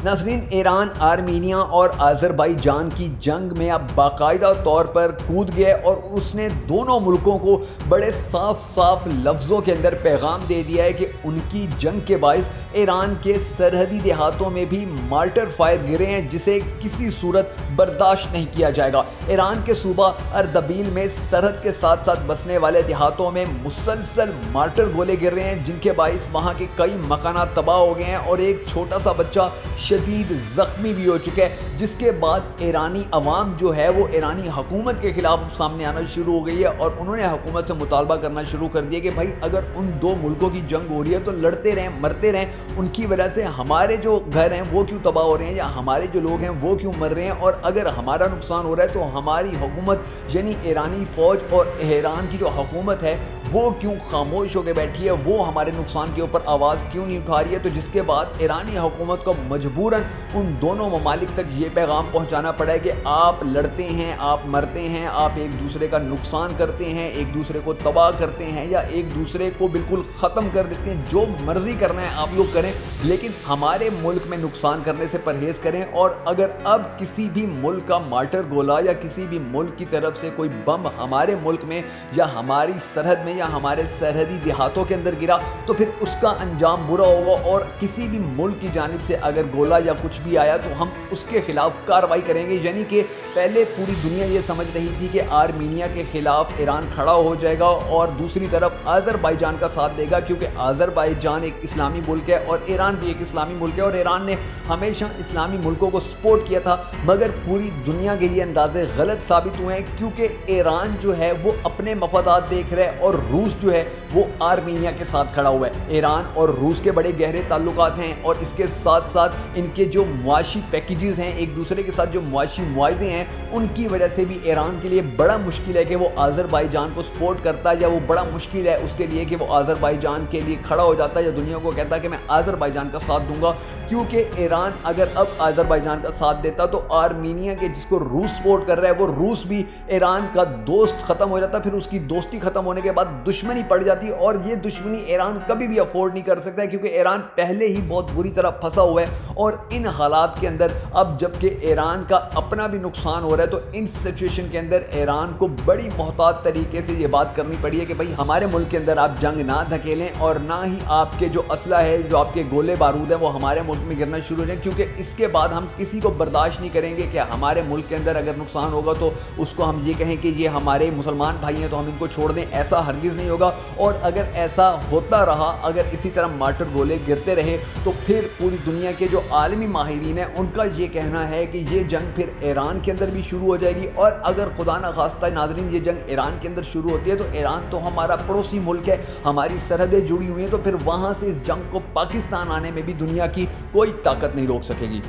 ناظرین، ایران آرمینیا اور آذربائیجان کی جنگ میں اب باقاعدہ طور پر کود گیا اور اس نے دونوں ملکوں کو بڑے صاف صاف لفظوں کے اندر پیغام دے دیا ہے کہ ان کی جنگ کے باعث ایران کے سرحدی دیہاتوں میں بھی مارٹر فائر گرے ہیں، جسے کسی صورت برداشت نہیں کیا جائے گا۔ ایران کے صوبہ اردبیل میں سرحد کے ساتھ ساتھ بسنے والے دیہاتوں میں مسلسل مارٹر گولے گر رہے ہیں، جن کے باعث وہاں کے کئی مکانات تباہ ہو گئے ہیں اور ایک چھوٹا سا بچہ شدید زخمی بھی ہو چکا ہے، جس کے بعد ایرانی عوام جو ہے وہ ایرانی حکومت کے خلاف سامنے آنا شروع ہو گئی ہے اور انہوں نے حکومت سے مطالبہ کرنا شروع کر دیا کہ بھائی اگر ان دو ملکوں کی جنگ ہو رہی ہے تو لڑتے رہیں، مرتے رہیں، ان کی وجہ سے ہمارے جو گھر ہیں وہ کیوں تباہ ہو رہے ہیں یا ہمارے جو لوگ ہیں وہ کیوں مر رہے ہیں، اور اگر ہمارا نقصان ہو رہا ہے تو ہماری حکومت یعنی ایرانی فوج اور ایران کی جو حکومت ہے وہ کیوں خاموش ہو کے بیٹھی ہے، وہ ہمارے نقصان کے اوپر آواز کیوں نہیں اٹھا رہی ہے۔ تو جس کے بعد ایرانی حکومت کو مجبوراً ان دونوں ممالک تک یہ پیغام پہنچانا پڑا ہے کہ آپ لڑتے ہیں، آپ مرتے ہیں، آپ ایک دوسرے کا نقصان کرتے ہیں، ایک دوسرے کو تباہ کرتے ہیں یا ایک دوسرے کو بالکل ختم کر دیتے ہیں، جو مرضی کرنا ہے آپ لوگ کریں، لیکن ہمارے ملک میں نقصان کرنے سے پرہیز کریں۔ اور اگر اب کسی بھی ملک کا مارٹر گولا یا کسی بھی ملک کی طرف سے کوئی بم ہمارے ملک میں یا ہماری سرحد میں یا ہمارے سرحدی دیہاتوں کے اندر گرا تو پھر اس کا انجام برا ہوگا، اور کسی بھی ملک کی جانب سے اگر گولا یا کچھ بھی آیا تو ہم اس کے خلاف کارروائی کریں گے۔ یعنی کہ پہلے پوری دنیا یہ سمجھ رہی تھی کہ آرمینیا کے خلاف ایران کھڑا ہو جائے گا اور دوسری طرف آذربائیجان کا ساتھ دے گا، کیونکہ آذربائیجان ایک اسلامی ملک ہے اور ایران بھی ایک اسلامی ملک ہے اور ایران نے ہمیشہ اسلامی ملکوں کو سپورٹ کیا تھا، مگر پوری دنیا کے یہ اندازے غلط ثابت ہوئے ہیں، کیونکہ ایران جو ہے وہ اپنے مفادات دیکھ رہا ہے اور روس جو ہے وہ آرمینیا کے ساتھ کھڑا ہوا ہے۔ ایران اور روس کے بڑے گہرے تعلقات ہیں اور اس کے ساتھ ساتھ ان کے جو معاشی پیکیجز ہیں، ایک دوسرے کے ساتھ جو معاشی معاہدے ہیں، ان کی وجہ سے بھی ایران کے لیے بڑا مشکل ہے کہ وہ آذربائیجان کو سپورٹ کرتا ہے، یا وہ بڑا مشکل ہے اس کے لیے کہ وہ آذربائیجان کے لیے کھڑا ہو جاتا ہے یا دنیا کو کہتا ہے کہ میں آذربائیجان کا ساتھ دوں گا، کیونکہ ایران اگر اب آذربائیجان کا ساتھ دیتا تو آرمینیا کے جس کو روس سپورٹ کر رہا ہے وہ روس بھی ایران کا دوست ختم ہو جاتا، پھر اس کی دوستی ختم ہونے کے بعد دشمنی پڑ جاتی، اور یہ دشمنی ایران کبھی بھی افورڈ نہیں کر سکتا ہے، کیونکہ ایران پہلے ہی بہت بری طرح پھنسا ہوا ہے۔ اور ان حالات کے اندر اب جبکہ ایران کا اپنا بھی نقصان ہو رہا ہے تو ان سچویشن کے اندر ایران کو بڑی محتاط طریقے سے یہ بات کرنی پڑی ہے کہ بھائی ہمارے ملک کے اندر آپ جنگ نہ دھکیلیں اور نہ ہی آپ کے جو اسلحہ ہے، جو آپ کے گولے بارود ہیں وہ ہمارے ملک میں گرنا شروع ہو جائیں، کیونکہ اس کے بعد ہم کسی کو برداشت نہیں کریں گے کہ ہمارے ملک کے اندر اگر نقصان ہوگا تو اس کو ہم یہ کہیں کہ یہ ہمارے مسلمان بھائی ہیں تو ہم ان کو چھوڑ دیں، ایسا ہرگز نہیں ہوگا۔ اور اگر ایسا ہوتا رہا، اگر اسی طرح مارٹر گولے گرتے رہے تو پھر پوری دنیا کے جو عالمی ماہرین ہیں ان کا یہ کہنا ہے کہ یہ جنگ پھر ایران کے اندر بھی شروع ہو جائے گی، اور اگر خدا نخواستہ ناظرین یہ جنگ ایران کے اندر شروع ہوتی ہے تو ایران تو ہمارا پڑوسی ملک ہے، ہماری سرحدیں جڑی ہوئی ہیں، تو پھر وہاں سے اس جنگ کو پاکستان آنے میں بھی دنیا کی کوئی طاقت نہیں روک سکے گی۔